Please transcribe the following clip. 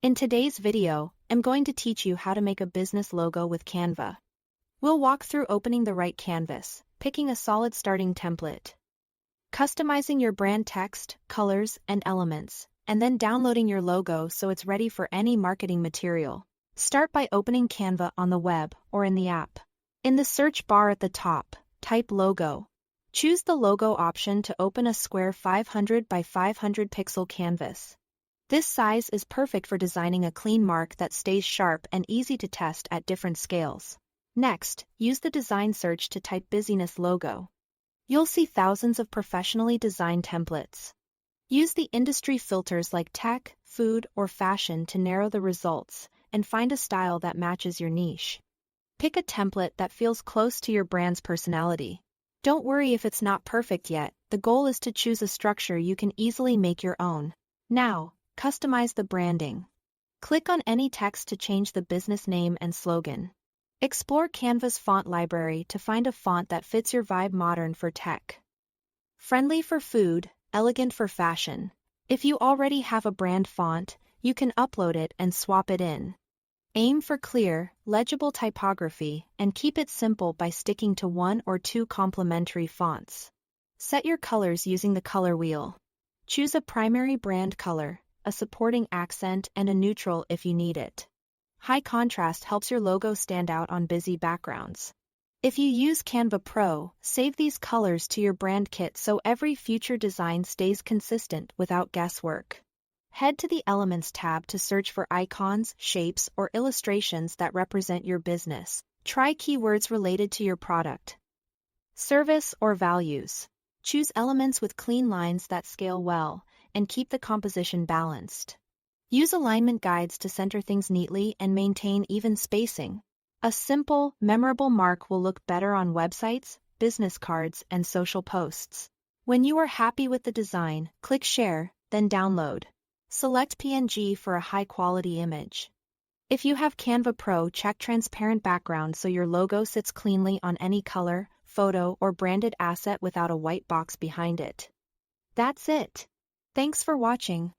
In today's video, I'm going to teach you how to make a business logo with Canva. We'll walk through opening the right canvas, picking a solid starting template, customizing your brand text, colors, and elements, and then downloading your logo so it's ready for any marketing material. Start by opening Canva on the web or in the app. In the search bar at the top, type logo. Choose the logo option to open a square 500 by 500 pixel canvas. This size is perfect for designing a clean mark that stays sharp and easy to test at different scales. Next, use the design search to type business logo. You'll see thousands of professionally designed templates. Use the industry filters like tech, food, or fashion to narrow the results and find a style that matches your niche. Pick a template that feels close to your brand's personality. Don't worry if it's not perfect yet, the goal is to choose a structure you can easily make your own. Now, customize the branding. Click on any text to change the business name and slogan. Explore Canva's font library to find a font that fits your vibe: modern for tech, friendly for food, elegant for fashion. If you already have a brand font, you can upload it and swap it in. Aim for clear, legible typography and keep it simple by sticking to one or two complementary fonts. Set your colors using the color wheel. Choose a primary brand color, a supporting accent, and a neutral if you need it. High contrast helps your logo stand out on busy backgrounds. If you use Canva Pro, save these colors to your brand kit so every future design stays consistent without guesswork. Head to the Elements tab to search for icons, shapes, or illustrations that represent your business. Try keywords related to your product, service, or values. Choose elements with clean lines that scale well, and keep the composition balanced. Use alignment guides to center things neatly and maintain even spacing. A simple, memorable mark will look better on websites, business cards, and social posts. When you are happy with the design, click Share, then Download. Select PNG for a high-quality image. If you have Canva Pro, check transparent background so your logo sits cleanly on any color, photo, or branded asset without a white box behind it. That's it. Thanks for watching.